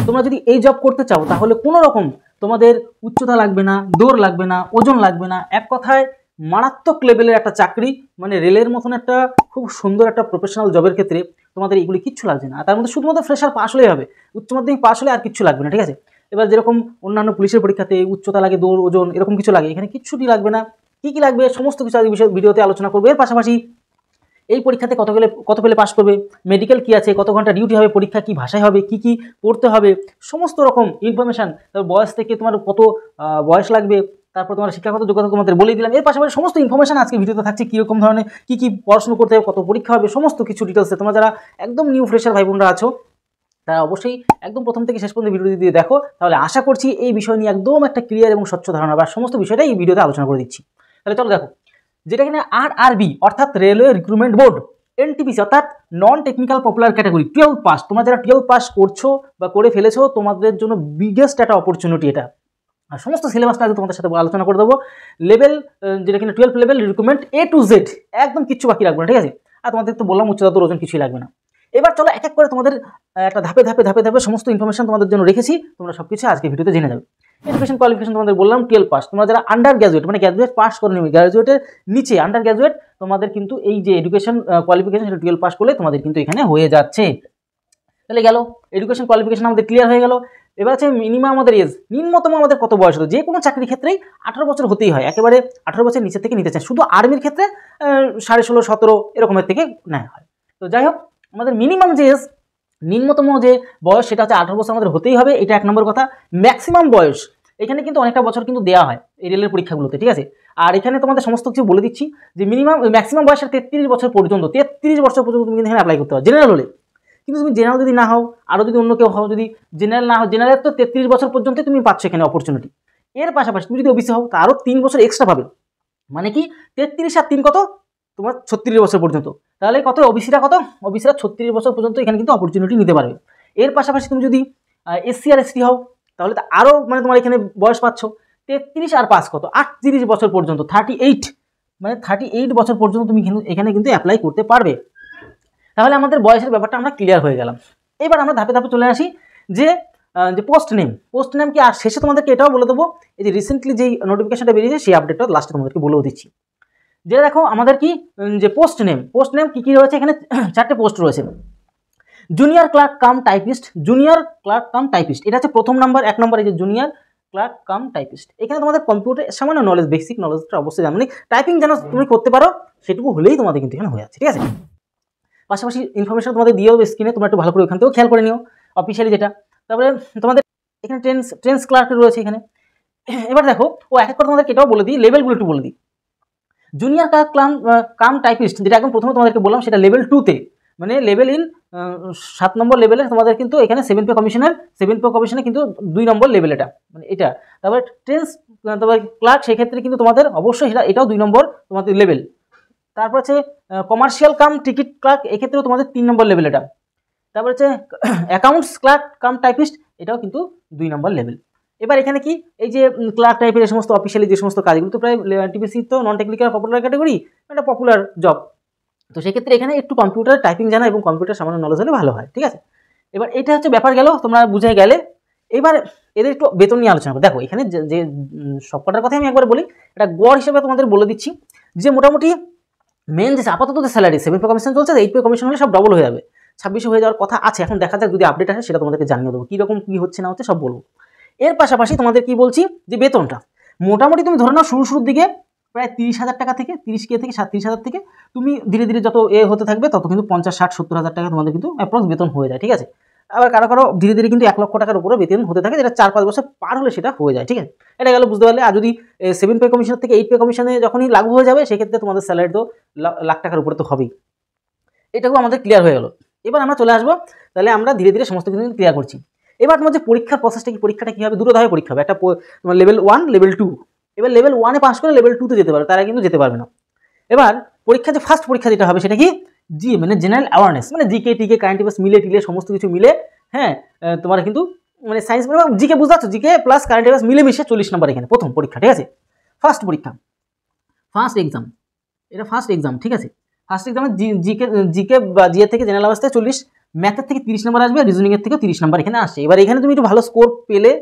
তোমরা যদি এই জব করতে চাও তাহলে কোনো রকম তোমাদের উচ্চতা লাগবে না, দৌড় লাগবে না, ওজন লাগবে না, এক কথায় মারাত্মক লেভেলের একটা চাকরি, মানে রেলের মতন একটা খুব সুন্দর একটা প্রফেশনাল জবের ক্ষেত্রে তোমাদের এগুলি কিচ্ছু লাগছে না। তার মধ্যে শুধুমাত্র ফ্রেশার পাস হলেই হবে, উচ্চ মাধ্যমিক পাস হলে আর কিচ্ছু লাগবে না, ঠিক আছে। এবার যেরকম অন্যান্য পুলিশের পরীক্ষাতে উচ্চতা লাগে, দৌড়, ওজন এরকম কিছু লাগে, এখানে কিচ্ছুটি লাগবে না। কী কী লাগবে সমস্ত কিছু আজ বিষয়ে ভিডিওতে আলোচনা করবো। এর পাশাপাশি এই পরীক্ষাতে কত পেলে পাস করবে, মেডিকেল কী আছে, কত ঘন্টা ডিউটি হবে, পরীক্ষা কী ভাষায় হবে, কী কী পড়তে হবে, সমস্ত রকম ইনফরমেশান, তারপর বয়স থেকে তোমার কত বয়স লাগবে, তারপর তোমার শিক্ষাগত যোগ্যতা তোমাদের বলে দিলাম। এর পাশাপাশি সমস্ত ইনফরমেশান আজকে ভিডিওতে থাকছে, কীরকম ধরনের কী কী পড়াশোনা করতে হবে, কত পরীক্ষা হবে, সমস্ত কিছু ডিটেলসে। তোমরা যারা একদম নিউ ফ্রেশার ভাই বোনরা আছো তারা অবশ্যই একদম প্রথম থেকে শেষ পর্যন্ত ভিডিও দিয়ে দেখো, তাহলে আশা করছি এই বিষয় নিয়ে একদম একটা ক্লিয়ার এবং স্বচ্ছ ধারণা বা সমস্ত বিষয়টাই এই ভিডিওতে আলোচনা করে দিচ্ছি। তাহলে চলো দেখো, যেটা কিনা RRB অর্থাৎ রেলওয়ে রিক্রুটমেন্ট বোর্ড, NTPC অর্থাৎ non technical popular category 12 pass, তোমরা যারা 12 পাস করছো বা করে ফেলেছো তোমাদের জন্য বিগেস্ট একটা অপরচুনিটি এটা। আর সমস্ত সিলেবাসটা আজ তোমাদের সাথে আলোচনা করে দেবো। লেভেল যেটা কিনা 12 level recruitment A to Z, একদম কিচ্ছু বাকি রাখবে না, ঠিক আছে। আর তোমাদের তো বললাম উচ্চতা তো ওজন কিছুই লাগবে না। এবার চলো এক এক করে তোমাদের একটা ধাপে ধাপে সমস্ত ইনফরমেশন তোমাদের জন্য রেখেছি, তোমরা সব কিছু আজকে ভিডিওতে জেনে যাবে। এডুকেশন কোয়ালিফিকেশন তোমাদের বললাম 12 পাস, তোমরা যারা আন্ডার গ্র্যাজুয়েট মানে গ্র্যাজুয়েট পাস করে নেবে, গ্র্যাজুয়েটের নিচে আন্ডার গ্র্যাজুয়েট, তোমাদের কিন্তু এই যে এডুকেশন কোয়ালিফিকেশন সেটা 12 পাস করলে তোমাদের কিন্তু এখানে হয়ে যাচ্ছে। তাহলে গেল এডুকেশন কোয়ালিফিকেশন আমাদের ক্লিয়ার হয়ে গেল। এবার আছে মিনিমাম আমাদের এজ, নিম্নতম আমাদের কত বয়স হতো, যে কোনো চাকরির ক্ষেত্রেই 18 বছর হতেই হয়, একেবারে 18 বছর নিচে থেকে নিতে চান, শুধু আর্মির ক্ষেত্রে 16.5 17 এরকমের থেকে নেওয়া হয়। তো যাই হোক, আমাদের মিনিমাম যে এজ, নিম্নতম যে বয়স সেটা হচ্ছে 18 বছর আমাদের হতেই হবে, এটা 1 নম্বর কথা। ম্যাক্সিমাম বয়স এখানে কিন্তু অনেকটা বছর কিন্তু দেওয়া হয় এই রেলের পরীক্ষাগুলোতে, ঠিক আছে। আর এখানে তোমাদের সমস্ত কিছু বলে দিচ্ছি যে ম্যাক্সিমাম বয়সের 33 বছর পর্যন্ত, 33 বছর পর্যন্ত তুমি এখানে অ্যাপ্লাই করতে পারো জেনারেল হলে। কিন্তু তুমি জেনারেল যদি না হও, আরও যদি অন্য কেউ হও, যদি জেনারেল না হও, জেনারেল তো 33 বছর পর্যন্তই তুমি পাচ্ছ এখানে অপরচুনিটি। এর পাশাপাশি তুমি যদি ওবিসি হও তা আরও 3 বছর এক্সট্রা পাবে, মানে কি 33 আর 3 কত, তোমার 36 বছর পর্যন্ত। তাহলে কত ওবিসিরা, কত ওবিসিরা 36 বছর পর্যন্ত এখানে কিন্তু অপরচুনিটি নিতে পারবে। এর পাশাপাশি তুমি যদি SC আর ST হও তাহলে তো আরও মানে তোমার এখানে বয়স পাচ্ছ 33 আর 5 কত 38 বছর পর্যন্ত, 38 মানে 38 বছর পর্যন্ত তুমি এখানে কিন্তু অ্যাপ্লাই করতে পারবে। তাহলে আমাদের বয়সের ব্যাপারটা আমরা ক্লিয়ার হয়ে গেলাম। এবার আমরা ধাপে ধাপে চলে আসি যে পোস্ট নেম কি, আর শেষে তোমাদেরকে এটাও বলে দেবো, এই যে রিসেন্টলি যেই নোটিফিকেশনটা বেরিয়েছে সেই আপডেটটা লাস্টে তোমাদেরকে বলেও দিচ্ছি। যেটা দেখো আমাদের কি যে পোস্ট নেম কী কী রয়েছে, এখানে 4টে পোস্ট রয়েছে। Junior clerk cum typist, junior clerk cum typist, এটা হচ্ছে প্রথম নাম্বার। 1 নম্বর এই যে জুনিয়র ক্লার্ক কাম টাইপিস্ট, এখানে তোমাদের কম্পিউটার সামান্য নলেজ, বেসিক নলেজটা অবশ্যই জানো, মানে টাইপিং যেন তুমি করতে পারো সেটুকু হলেই তোমাদের কিন্তু এখানে হয়ে যাচ্ছে, ঠিক আছে। পাশাপাশি ইনফরমেশন তোমাদের দিয়েও স্ক্রিনে, তোমরা একটু ভালো করে ওখান থেকেও খেয়াল করে নিও অফিসিয়ালি যেটা। তারপরে তোমাদের এখানে ট্রেন্স ক্লার্ক রয়েছে এখানে। এবার দেখো এক এক করে তোমাদেরকে এটাও বলে দিই, লেভেলগুলো একটু বলে দিই। জুনিয়র ক্লার্ক কাম টাইপিস্ট যেটা একদম প্রথমে তোমাদেরকে বললাম সেটা লেভেল 2তে, মানে লেভেল ইন 7 নম্বর লেভেলে তোমাদের কিন্তু এখানে 7 পে কমিশনে কিন্তু 2 নম্বর লেভেল এটা, মানে এটা। তারপরে তারপরে ক্লার্ক সেক্ষেত্রে কিন্তু তোমাদের অবশ্যই এটাও 2 নম্বর তোমাদের লেভেল। তারপর হচ্ছে কমার্শিয়াল কাম টিকিট ক্লার্ক, এক্ষেত্রেও তোমাদের 3 নম্বর লেভেল এটা। তারপর হচ্ছে অ্যাকাউন্টস ক্লার্ক কাম টাইপিস্ট, এটাও কিন্তু 2 নম্বর লেভেল। এবার এখানে কি এই যে ক্লার্ক টাইপের এই সমস্ত অফিসিয়ালি যে সমস্ত কাজগুলো তো প্রায় টিপিসি তো নন টেকনিক্যাল পপুলার ক্যাটাগরি, একটা পপুলার জব, তো সেক্ষেত্রে এখানে একটু কম্পিউটার টাইপিং জানা এবং কম্পিউটার সামান্য নলেজ হলে ভালো হয়, ঠিক আছে। এবার এটা হচ্ছে ব্যাপার গেল, তোমরা বুঝে গেলে। এবার এদের একটু বেতন নিয়ে আলোচনা করো। দেখো এখানে যে সবকটার কথাই আমি একবার বলি, এটা গড় হিসেবে তোমাদের বলে দিচ্ছি যে মোটামুটি মেন যে আপাতত যে স্যালারি 7 পে কমিশন চলছে, 8 পে কমিশন হলে সব ডবল হয়ে যাবে, 26 হয়ে যাওয়ার কথা আছে। এখন দেখা যাক যদি আপডেট আসে সেটা তোমাদেরকে জানিয়ে দেবো কীরকম কী হচ্ছে না হচ্ছে সব বলবো। এর পাশাপাশি তোমাদের কি বলছি যে বেতনটা মোটামুটি তুমি ধরে নাও শুরুর দিকে প্রায় 30,000 টাকা থেকে 30K থেকে 37,000 থেকে তুমি ধীরে ধীরে যত হতে থাকবে তত কিন্তু 50, 60, 70,000 টাকা তোমাদের কিন্তু অ্যাপ্রক্স বেতন হয়ে যায়, ঠিক আছে। আবার কারো ধীরে ধীরে কিন্তু 1 লক্ষ টাকার উপরে বেতন হতে থাকে, যেটা 4-5 বছর পার হলে সেটা হয়ে যায়, ঠিক আছে। এটা গেল বুঝতে পারলে। আর যদি 7 পে কমিশন থেকে 8 পে কমিশনে যখনই লাগু হয়ে যাবে সেক্ষেত্রে তোমাদের স্যালারি তো লাখ টাকার উপরে তো হবেই। এটাও আমাদের ক্লিয়ার হয়ে গেল। এবার আমরা চলে আসবো, তাহলে আমরা ধীরে ধীরে সমস্ত কিছু ক্লিয়ার করছি। এবার তোমার যে পরীক্ষার প্রসেসটা কি, পরীক্ষাটা কী হবে, দুটো ধাপে পরীক্ষা হবে, একটা তোমার লেভেল 1 লেভেল 2। এবার লেভেল 1-এ পাস করে লেভেল 2-তে যেতে পারবে, তারা কিন্তু যেতে পারবে না। এবার পরীক্ষা যে ফার্স্ট পরীক্ষা যেটা হবে সেটা কি মানে জেনারেল অ্যাওয়ারনেস, মানে জিকে টিকে কারেন্ট অ্যাফেয়ার্স মিলে টিলে সমস্ত কিছু মিলে, হ্যাঁ তোমার কিন্তু মানে সায়েন্স মানে জিকে বুঝতে পারছো, জিকে প্লাস কারেন্ট অ্যাফেয়ার্স মিলে মিশে 40 নম্বর এখানে প্রথম পরীক্ষা, ঠিক আছে। ফার্স্ট পরীক্ষা, ফার্স্ট এক্সাম, এটা ফার্স্ট এক্সাম, ঠিক আছে। ফার্স্ট এক্সামে জিকে বা জিএ থেকে জেনারেল অ্যাওয়ার্সে 40, ম্যাথের থেকে 30 নম্বর আসবে, রিজনিংয়ের থেকে 30 নম্বর এখানে আসছে। এবার এখানে তুমি একটু ভালো স্কোর পেলে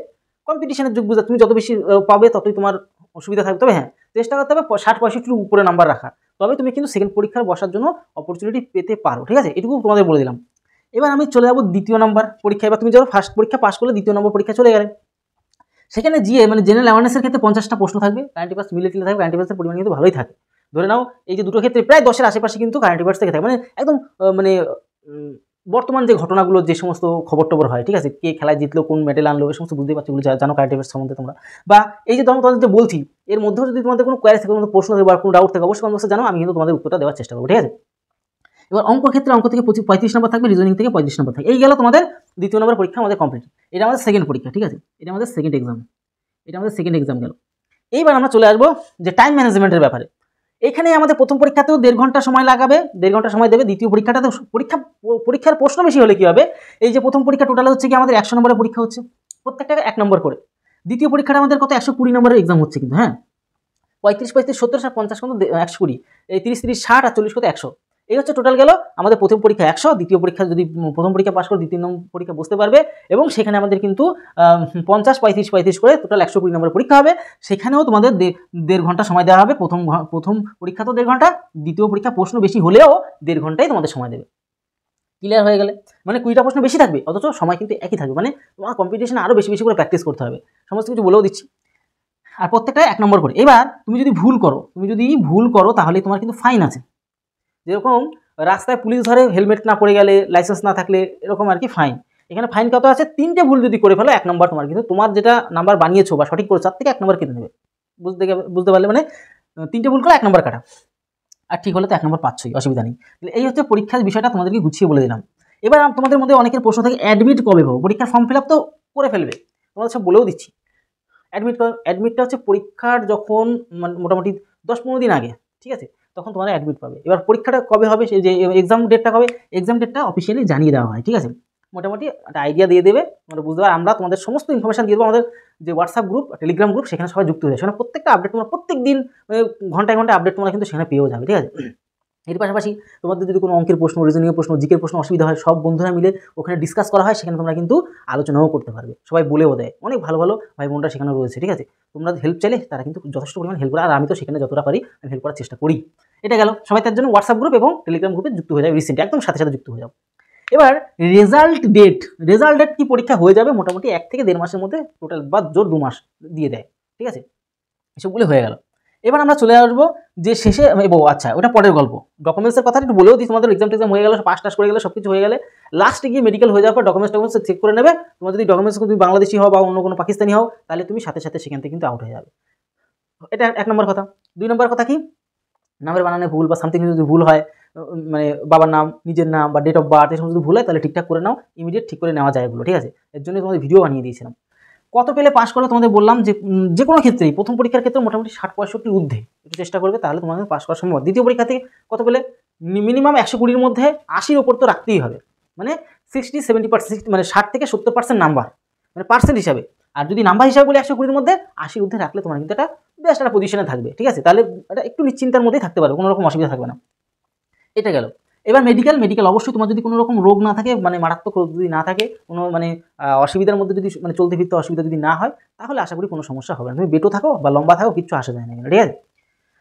কম্পিটিশনের যুগ বুঝা, তুমি যত বেশি পাবে ততই তোমার অসুবিধা থাকবে। তবে হ্যাঁ, চেষ্টা করতে হবে 60-65 উপরে নাম্বার রাখা, তবে তুমি কিন্তু সেকেন্ড পরীক্ষার বসার জন্য অপরচুনিটি পেতে পারো। ঠিক আছে, এটুকু তোমাদের বলে দিলাম। এবার আমি চলে যাবো দ্বিতীয় নম্বর পরীক্ষা। এবার তুমি যখন ফার্স্ট পরীক্ষা পাস করলে দ্বিতীয় নম্বর পরীক্ষা চলে গেলে, সেখানে জিএ মানে জেনারেল অ্যাওয়ারনেসের ক্ষেত্রে 50টা প্রশ্ন থাকবে, কারেন্ট অ্যাফেয়ার্স মিলিয়ে থাকবে, কারেন্ট অ্যাফেয়ার্সের পরিমাণ কিন্তু ভালোই থাকে। ধরে নাও এই যে দুটো ক্ষেত্রে প্রায় 10-এর আশেপাশে কিন্তু কারেন্ট অ্যাফেয়ার্স থেকে থাকে, মানে একদম মানে বর্তমান যে ঘটনাগুলো, যে সমস্ত খবর টবর হয়, ঠিক আছে, কে খেলায় জিতলো, কোন মেডেল আনলো, এই সমস্ত বুঝতেই পারছো, জানো কারেন্ট অ্যাফেয়ার্স সম্বন্ধে তোমরা। বা এই যে তোমাদের যে বলছি, এর মধ্যেও যদি তোমাদের কোনো কোয়ারি থাকে, কোনো প্রশ্ন থাকে বা কোনো ডাউট থাকে, অবশ্যই অবশ্যই জানো, আমি কিন্তু তোমাদের উত্তরটা দেওয়ার চেষ্টা করবো। ঠিক আছে, এবার অঙ্ক ক্ষেত্রে অঙ্ক থেকে 35 নম্বর থাকবে, রিজনিং থেকে 35 নম্বর থাকবে। এই গেল তোমাদের দ্বিতীয় নম্বর পরীক্ষা আমাদের কমপ্লিট। এটা আমাদের সেকেন্ড পরীক্ষা। ঠিক আছে, এটা আমাদের সেকেন্ড এক্সাম গেল। এইবার আমরা চলে আসবো যে টাইম ম্যানেজমেন্টের ব্যাপারে। এখানে আমাদের প্রথম পরীক্ষাতেও 1.5 ঘন্টা সময় লাগাবে, 1.5 ঘন্টা সময় দেবে। দ্বিতীয় পরীক্ষাটাতে পরীক্ষার প্রশ্ন বেশি হলে কি হবে, এই যে প্রথম পরীক্ষা টোটাল হচ্ছে কি আমাদের 100 নম্বরের পরীক্ষা হচ্ছে, প্রত্যেকটা 1 নম্বর করে। দ্বিতীয় পরীক্ষাটা আমাদের কত 120 নম্বরের এক্সাম হচ্ছে কিন্তু, হ্যাঁ, 35, 35, 70, 50 কত 120, এই 30, 30, 60 আর 40 কত 100। এই হচ্ছে টোটাল গেল আমাদের প্রথম পরীক্ষা 100, দ্বিতীয় পরীক্ষা যদি প্রথম পরীক্ষা পাস করে দ্বিতীয় নম্বর পরীক্ষা বসতে পারবে, এবং সেখানে আমাদের কিন্তু 50, 35, 35 করে টোটাল 120 নম্বরের পরীক্ষা হবে। সেখানেও তোমাদের 1.5 ঘন্টা সময় দেওয়া হবে। প্রথম পরীক্ষা তো 1.5 ঘন্টা, দ্বিতীয় পরীক্ষা প্রশ্ন বেশি হলেও 1.5 ঘন্টাই তোমাদের সময় দেবে। ক্লিয়ার হয়ে গেলে, মানে 20টা প্রশ্ন বেশি থাকবে, অথচ সময় কিন্তু একই থাকবে, মানে তোমার কম্পিটিশনে আরও বেশি বেশি করে প্র্যাকটিস করতে হবে। সমস্ত কিছু বলেও দিচ্ছি, আর প্রত্যেকটা 1 নম্বর করে। এবার তুমি যদি ভুল করো তাহলে তোমার কিন্তু ফাইন আছে। যেরকম রাস্তায় পুলিশ ধরে হেলমেট না পরে গেলে, লাইসেন্স না থাকলে, এরকম আর কি ফাইন। এখানে ফাইন কত আছে, 3টে ভুল যদি করে ফেলো 1 নম্বর তোমার, কিন্তু তোমার যেটা নাম্বার বানিয়েছো বা সঠিক করেছো তার থেকে 1 নম্বর কেটে নেবে। বুঝতে পারলে, মানে 3টে ভুল করে 1 নম্বর কাটা, আর ঠিক হলে তো 1 নম্বর পাচ্ছই, অসুবিধা নেই। এই হচ্ছে পরীক্ষার বিষয়টা, তোমাদেরকে গুছিয়ে বলে দিলাম। এবার তোমাদের মধ্যে অনেকের প্রশ্ন থাকে অ্যাডমিট কবে পাবো, পরীক্ষার ফর্ম ফিল আপ তো করে ফেলবে, তোমাদের সব বলেও দিচ্ছি। অ্যাডমিটটা হচ্ছে পরীক্ষার যখন মোটামুটি 10-15 দিন আগে, ঠিক আছে, তখন তোমরা অ্যাডমিট পাবে। এবার পরীক্ষাটা কবে হবে, সেই যে এক্সাম ডেটটা কবে, এক্সাম ডেটটা অফিসিয়ালি জানিয়ে দেওয়া হয়। ঠিক আছে, মোটামুটি একটা আইডিয়া দিয়ে দেবে, তোমরা বুঝতে পারবে। আমরা তোমাদের সমস্ত ইনফরমেশন দিয়ে দেবো, আমাদের যে হোয়াটসঅ্যাপ গ্রুপ, টেলিগ্রাম গ্রুপ, সেখানে সবাই যুক্ত হয়ে যায়। সেখানে প্রত্যেকটা আপডেট তোমরা প্রত্যেক দিন ঘন্টায় ঘন্টায় আপডেট তোমরা কিন্তু সেখানে পেয়েও যাবে। ঠিক আছে, এর পাশাপাশি তোমাদের যদি কোনো অঙ্কের প্রশ্ন, রিজনিং প্রশ্ন, জিকের প্রশ্ন অসুবিধা হয়, সব বন্ধুরা মিলে ওখানে ডিসকাস করা হয়, সেখানে তোমরা কিন্তু আলোচনাও করতে পারবে। সবাই বলেও দেয়, অনেক ভালো ভালো ভাই বোনরা সেখানে রয়েছে। ঠিক আছে, তোমরা হেল্প চাইলে তারা কিন্তু যথেষ্ট পরিমাণ হেল্প করে, আর আমি তো সেখানে যতটা পারি আমি হেল্প করার চেষ্টা করি। এটা গেল, সবাই তার জন্য হোয়াটসঅ্যাপ গ্রুপ এবং টেলিগ্রাম গ্রুপে যুক্ত হয়ে যাবে, রিসেন্ট একদম সাথে সাথে যুক্ত হয়ে যাও। এবার রেজাল্ট ডেট কি পরীক্ষা হয়ে যাবে মোটামুটি 1 থেকে 1.5 মাসের মধ্যে, টোটাল বা জোর 2 মাস দিয়ে দেয়। ঠিক আছে, এসবগুলো হয়ে গেল। এবার আমরা চলে আসবো যে শেষে, আচ্ছা ওটা পরের গল্প। ডকুমেন্টসের কথা একটু বলেও দিই, তোমাদের এক্সাম হয়ে গেল, পাস টাস করে গেলে, সব কিছু হয়ে গেলে, লাস্টে গিয়ে মেডিকেল হয়ে যাওয়ার পর ডকুমেন্টস চেক করে নেবে। তোমার যদি ডকুমেন্টস তুমি বাংলাদেশি হও বা অন্য কোনো পাকিস্তানি হও, তাহলে তুমি সাথে সাথে সেখান থেকে কিন্তু আউট হয়ে যাবে। এটা 1 নম্বর কথা। 2 নম্বর কথা কি, নামের বানানে ভুল বা সামথিং যদি ভুল হয়, মানে বাবার নাম, নিজের নাম বা ডেট অফ বার্থ, এই সমস্ত যদি ভুল হয় তাহলে ঠিকঠাক করে নাও, ইমিডিয়েট ঠিক করে নেওয়া যায় এগুলো। ঠিক আছে, এর জন্য তোমাদের ভিডিও বানিয়ে দিয়েছিলাম। কত পেলে পাস করে তোমাদের বললাম যে কোনো ক্ষেত্রেই, প্রথম পরীক্ষার ক্ষেত্রে মোটামুটি 60-65 ঊর্ধ্বে একটু চেষ্টা করবে, তাহলে তোমাদের পাস করার সম্ভব। দ্বিতীয় পরীক্ষা থেকে কত পেলে, মিনিমাম 120-র মধ্যে 80-র ওপর তো রাখতেই হবে, মানে 60-70%, মানে 60 থেকে 70% নাম্বার, মানে পার্সেন্ট হিসাবে। আর যদি নাম্বার হিসাবে বলে 120-র মধ্যে 80-র ঊর্ধ্বে রাখলে তোমার কিন্তু একটা বেস্ট একটা পজিশনে থাকবে। ঠিক আছে, তাহলে এটা একটু নিশ্চিন্তার মধ্যেই থাকতে পারবে, কোনো রকম অসুবিধা থাকবে না। এটা গেল। এবার মেডিকেল অবশ্যই তোমার যদি কোনো রকম রোগ না থাকে, মানে মারাত্মক রোগ যদি না থাকে, কোনো মানে অসুবিধার মধ্যে যদি মানে চলতে ফিরতে অসুবিধা যদি না হয়, তাহলে আশা করি কোনো সমস্যা হবে না। তুমি বেটো থাকো বা লম্বা থাকো, কিচ্ছু আসা যায় না। ঠিক আছে,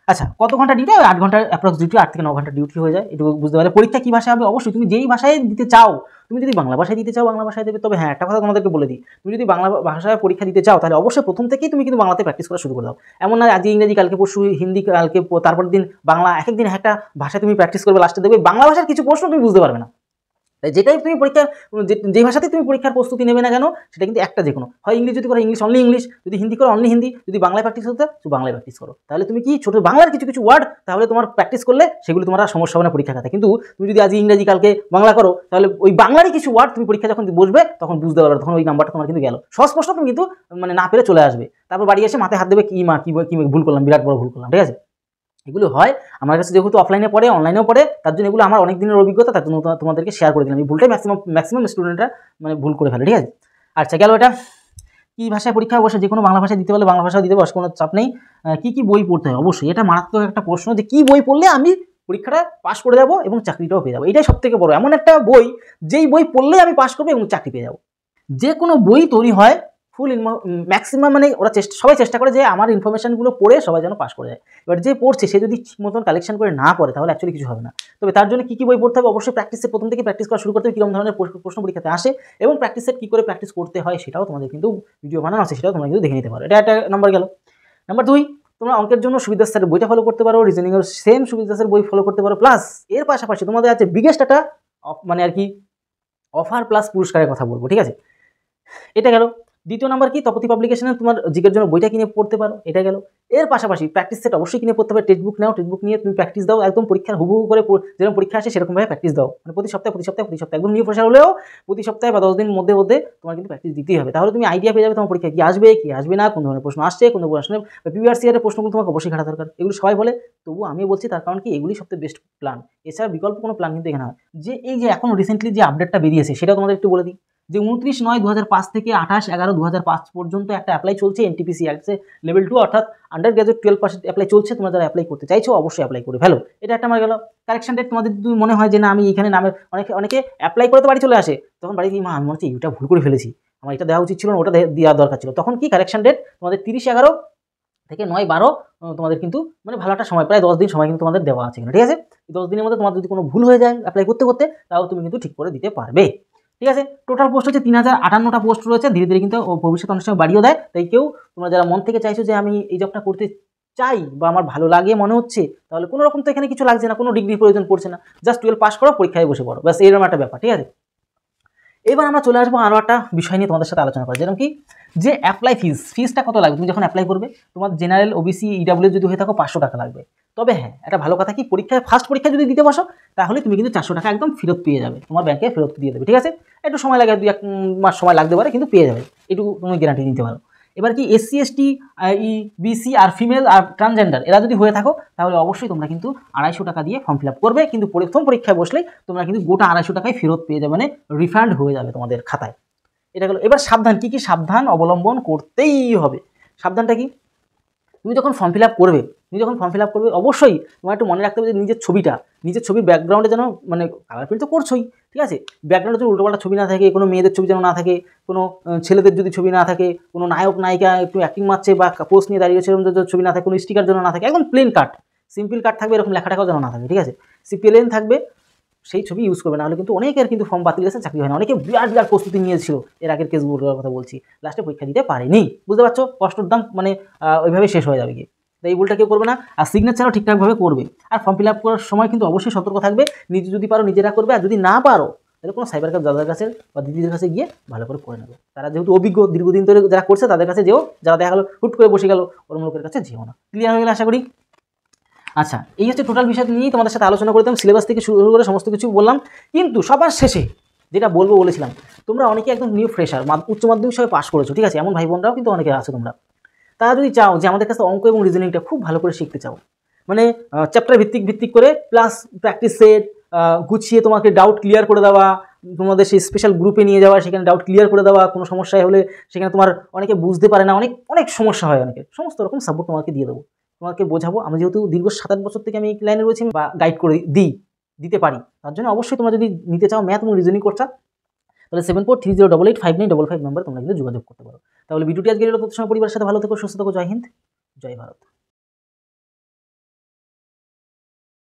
আচ্ছা কত ঘন্টা ডিউটি হয়, 8 ঘন্টার অ্যাপ্রক্স ডিউটি, 8 থেকে 9 ঘন্টা ডিউটি হয়ে যায়, এটুকু বুঝতে পারলে। পরীক্ষা কী ভাষায় হবে, অবশ্যই তুমি যেই ভাষায় দিতে চাও, তুমি যদি বাংলা ভাষায় দিতে চাও বাংলা ভাষায় দেবে। তবে হ্যাঁ, একটা কথা তোমাদেরকে বলে দিই, তুমি যদি বাংলা ভাষায় পরীক্ষা দিতে চাও, তাহলে অবশ্যই প্রথম থেকেই তুমি কিন্তু বাংলাতে প্র্যাকটিস করা শুরু করে দাও। এমন না আজ ইংরেজি, কালকে পরশু হিন্দি, কালকে তারপর দিন বাংলা, এক দিন একটা ভাষায় তুমি প্র্যাকটিস করবে, লাস্টে দেখবে বাংলা ভাষার কিছু প্রশ্ন তুমি বুঝতে পারবে না। যেটাই তুমি পরীক্ষা, যে ভাষাতে তুমি পরীক্ষার প্রস্তুতি নেবে না কেন, সেটা কিন্তু একটা, যে কোনো হয় ইংলিশ যদি করো ইংলিশ, অনলি ইংলিশ, যদি হিন্দি করো অনলি হিন্দি, যদি বাংলায় প্র্যাকটিস করতে তো বাংলায় প্র্যাকটিস করো। তাহলে তুমি কি ছোটো বাংলার কিছু কিছু ওয়ার্ড তাহলে তোমার প্র্যাকটিস করলে সেগুলো তোমার সমস্যা হবে না পরীক্ষা খাতে। কিন্তু তুমি যদি আজ ইংরেজি কালকে বাংলা করো, তাহলে ওই বাংলারই কিছু ওয়ার্ড তুমি পরীক্ষা যখন বসবে তখন বুঝতে পারবে, তখন ওই নাম্বারটা তোমার কিন্তু গেল। সহজ প্রশ্ন তুমি কিন্তু মানে না পেরে চলে আসবে, তারপর বাড়ি এসে মাথায় হাত দেবে, কি ভুল করলাম, বিরাট বড় ভুল করলাম। ঠিক আছে, এগুলো হয় আমার কাছে, যেহেতু অফলাইনে পড়ে অনলাইনেও পড়ে, তার জন্য এগুলো আমার অনেক দিনের অভিজ্ঞতা, তার জন্য তোমাদেরকে শেয়ার করে দিলাম। এই ভুলটাই ম্যাক্সিমাম স্টুডেন্টরা মানে ভুল করে ফেলে। ঠিক আছে, আচ্ছা গেল এটা। কী ভাষায় পরীক্ষা, অবশ্যই যে কোনো বাংলা ভাষায় দিতে পারলে বাংলা ভাষাও দিতে পারো, কোনো চাপ নেই। কী বই পড়তে হয়, অবশ্যই এটা মারাত্মক একটা প্রশ্ন, যে কী বই পড়লে আমি পরীক্ষাটা পাস করে যাবো এবং চাকরিটাও পেয়ে যাবো। এটাই সবথেকে বড় এমন একটা বই, যেই বই পড়লেই আমি পাস করবো এবং চাকরি পেয়ে যাবো। যে কোনো বই তৈরি হয় ফুল ম্যাক্সিমাম, মানে ওরা সবাই চেষ্টা করে যে আমার ইনফরমেশনগুলো পড়ে সবাই যেন পাস করে যায়। এবার যে পড়ছে সে যদি ঠিক মতন কালেকশন করে না পড়ে তাহলে অ্যাকচুয়ালি কিছু হবে না। তবে তার জন্য কী বই পড়তে হবে, অবশ্যই প্র্যাকটিসে প্রথম থেকে প্র্যাকটিস করা শুরু করতে হবে, কীরকম ধরনের প্রশ্ন পরীক্ষাতে আসে এবং প্র্যাকটিস সেট কী করে প্র্যাকটিস করতে হয় সেটাও তোমাদের কিন্তু ভিডিও বানানো আছে, সেটাও তোমরা কিন্তু দেখে নিতে পারো। এটা একটা নাম্বার গেল। নাম্বার 2, তোমরা অঙ্কের জন্য সুবিধা স্যারের বইটা ফলো করতে পারো, রিজনিংয়ের সেম সুবিধা স্যারের বই ফলো করতে পারো, প্লাস এর পাশাপাশি তোমাদের আছে বিগেস্ট একটা মানে আর কি অফার প্লাস পুরস্কারের কথা বলবো, ঠিক আছে। এটা গেল। দ্বিতীয় নাম্বার কি, তপতি পাবলিকেশনে তোমার জিকের জন্য বইটা কিনে পড়তে পারো, এটা গেল। এর পাশাপাশি প্র্যাকটিস সেট অবশ্যই কিনে পড়তে হবে, টেক্সট বুক নাও, টেক্সট বুক নিয়ে তুমি প্র্যাকটিস দাও, একদম পরীক্ষার হুবহু করে যেরকম পরীক্ষা আসে সেরকমভাবে প্র্যাকটিস দাও, মানে প্রতি সপ্তাহে একদম নিউ ফ্রেশার হলেও প্রতি সপ্তাহে বা 10 দিন মধ্যে তোমার কিন্তু প্র্যাকটিস দিতেই হবে। তাহলে তুমি আইডিয়া পেয়ে যাবে তোমার পরীক্ষা কি আসবে না, কোন ধরনের প্রশ্ন আসছে, কোন ধরনের প্রশ্ন, প্রিভিয়াস ইয়ারের প্রশ্নগুলো তোমাকে অবশ্যই ঘাটা দরকার। এগুলো সবাই বলে, তবুও আমি বলছি তার কারণ কি এগুলি সবথেকে বেস্ট প্ল্যান, এছাড়া বিকল্প কোনো প্ল্যান কিন্তু এখানে হয়। যে এই যে এখন রিসেন্টলি যে আপডেটটা বেরিয়েছে সেটা তোমাদের একটু বলে দিই, যে 29/9/2005 থেকে 28/11/2005 পর্যন্ত একটা অ্যাপ্লাই চলছে এনটিপিসি অ্যাক্টে লেভেল 2, অর্থাৎ আন্ডার গ্র্যাজুয়েট 12% অ্যাপ্লাই চলছে। তোমরা যারা অ্যাপ্লাই করতে চাইছো অবশ্যই অ্যাপ্লাই করে ফেলো। এটা একটা আমার গেল। কারেকশন ডেট তোমাদের যদি মনে হয় যে না আমি এখানে নামের অনেকে অ্যাপ্লাই করে তো বাড়ি চলে আসে, তখন বাড়ি মা আমি মনে হচ্ছে এটা ভুল করে ফেলেছি, আমার এটা দেওয়া উচিত ছিল না, ওটা দেওয়া দরকার ছিল। তখন কি কারেকশন ডেট তোমাদের 30/11 থেকে 9/12 তোমাদের কিন্তু মানে ভালো একটা সময়, প্রায় 10 দিন সময় কিন্তু তোমাদের দেওয়া আছে, ঠিক আছে। 10 দিনের মধ্যে তোমার যদি কোনো ভুল হয়ে যায় অ্যাপ্লাই করতে তাও তুমি কিন্তু ঠিক করে দিতে পারবে, ঠিক আছে। টোটাল পোস্ট হচ্ছে 3058টা পোস্ট রয়েছে, ধীরে ধীরে কিন্তু ভবিষ্যতে অনেক সময় বাড়িয়েও দেয়। তাই তোমরা যারা মন থেকে চাইছো যে আমি এই জবটা করতে চাই বা আমার ভালো লাগে মনে হচ্ছে, তাহলে কোনো রকম তো এখানে কিছু লাগছে না, কোনো ডিগ্রি প্রয়োজন পড়ছে না, জাস্ট 12 পাস করো, পরীক্ষায় বসে পড়ো, ব্যাস এরকম একটা ব্যাপার, ঠিক আছে। এবার আমরা চলে আসবো আরও একটা বিষয় নিয়ে তোমাদের সাথে আলোচনা করা, যেরকম কি যে অ্যাপ্লাই ফিসটা কত লাগবে তুমি যখন অ্যাপ্লাই করবে। তোমার জেনারেল, ওবিসি, ইডাব্লিউ যদি হয়ে থাকো 500 টাকা লাগবে। তবে হ্যাঁ, একটা ভালো কথা কি, ফার্স্ট পরীক্ষা যদি দিতে বসো তাহলে তুমি কিন্তু 400 টাকা একদম ফেরত পেয়ে যাবে, তোমার ব্যাংকে ফেরত দিয়ে দেবে, ঠিক আছে। একটু সময় লাগে, 2-1 মাস সময় লাগতে পারে, কিন্তু পেয়ে যাবে, একটু তুমি গ্যারান্টি দিতে পারো। এবার কি SC ST বিসি আর ফিমেল আর ট্রান্সজেন্ডার এরা যদি হয়ে থাকো তাহলে অবশ্যই তোমরা কিন্তু 250 টাকা দিয়ে ফর্ম ফিল আপ করবে, কিন্তু প্রথম পরীক্ষায় বসলে তোমরা কিন্তু গোটা 250 টাকায় ফেরত পেয়ে যাবে, মানে রিফান্ড হয়ে যাবে তোমাদের খাতায়। এটা গেলো। এবার সাবধান, কি সাবধান অবলম্বন করতেই হবে। সাবধানটা কি, তুমি যখন ফর্ম ফিল আপ করবে অবশ্যই তোমার একটু মনে রাখতে হবে যে নিজের ছবির ব্যাকগ্রাউন্ডে যেন, মানে কালার প্রিন্ট তো করছোই, ঠিক আছে, ব্যাকগ্রাউন্ডে যদি উল্টোপাল্টা ছবি না থাকে, কোনো মেয়েদের ছবি যেন না থাকে, কোনো ছেলেদের যদি ছবি না থাকে, কোনো নায়ক নায়িকা একটু অ্যাক্টিং মারছে বা পোস্ট নিয়ে দাঁড়িয়েছে এরকম যদি ছবি না থাকে, কোনো স্টিকার যেন না থাকে, একদম প্লেন কাট সিম্পল কাট থাকবে, এরকম লেখাটাও যেন না থাকে, ঠিক আছে, প্লেন থাকবে, সেই ছবি ইউজ করবে, না হলে কিন্তু অনেকের কিন্তু ফর্ম বাতিল গেছে, চাকরি হয় না। অনেকে বিরাট প্রস্তুতি নিয়েছিল, এর আগের কেসগুলোর কথা বলছি, লাস্টে পরীক্ষা দিতে পারেনি, বুঝতে পারছো, কষ্টর দাম মানে ওইভাবে শেষ হয়ে যাবে গিয়ে। তাই এই ভুলটা কেউ করবে না, আর সিগনেচারও ঠিকঠাকভাবে করবে। আর ফর্ম ফিল আপ করার সময় কিন্তু অবশ্যই সতর্ক থাকবে, নিজে যদি পারো নিজেরা করবে, আর যদি না পারো তাহলে কোনো সাইবার ক্যাফে দাদার কাছে বা দিদিদের কাছে গিয়ে ভালো করে করে নেবে। তারা যেহেতু অভিজ্ঞ, দীর্ঘদিন ধরে যারা করছে তাদের কাছে যেও, যারা দেখা গেলো হুট করে বসে গেল ওর লোকের কাছে যেও না। ক্লিয়ার হয়ে গেলে আশা করি। আচ্ছা, এই হচ্ছে টোটাল বিষয় নিয়েই তোমাদের সাথে আলোচনা করতাম, সিলেবাস থেকে শুরু করে সমস্ত কিছু বললাম। কিন্তু সবার শেষে যেটা বলেছিলাম, তোমরা অনেকে একদম নিউ ফ্রেশার, উচ্চ মাধ্যমিক সবাই পাস করেছো, ঠিক আছে, এমন ভাই বোনরাও কিন্তু অনেকে আছে তোমরা, তারা যদি চাও যে আমাদের কাছে অঙ্ক এবং রিজনিংটা খুব ভালো করে শিখতে চাও, মানে চ্যাপ্টার ভিত্তিক করে প্লাস প্র্যাকটিস সেট গুছিয়ে তোমাকে ডাউট ক্লিয়ার করে দেওয়া, তোমাদের সেই স্পেশাল গ্রুপে নিয়ে যাওয়া, সেখানে ডাউট ক্লিয়ার করে দেওয়া, কোনো সমস্যায় হলে সেখানে তোমার অনেকে বুঝতে পারে না, অনেক সমস্যা হয় অনেকের, সমস্ত রকম সাপোর্ট তোমাকে দিয়ে দেবো, তোমাকে বোঝাবো। আমি যেহেতু দীর্ঘ 7-8 বছর থেকে আমি এই লাইনে রয়েছি বা গাইড করে দিতে পারি, তার জন্য অবশ্যই তোমরা যদি নিতে চাও ম্যাথ এবং রিজনিং কোর্সটা, তাহলে 7430885955 নম্বরে তোমরা কিন্তু যোগাযোগ করতে পারো। তাহলে ভিডিওটি আজকে এলো, তত সময় পরিবারের সাথে ভালো থেকো, সুস্থ থেকো, জয় হিন্দ, জয় ভারত।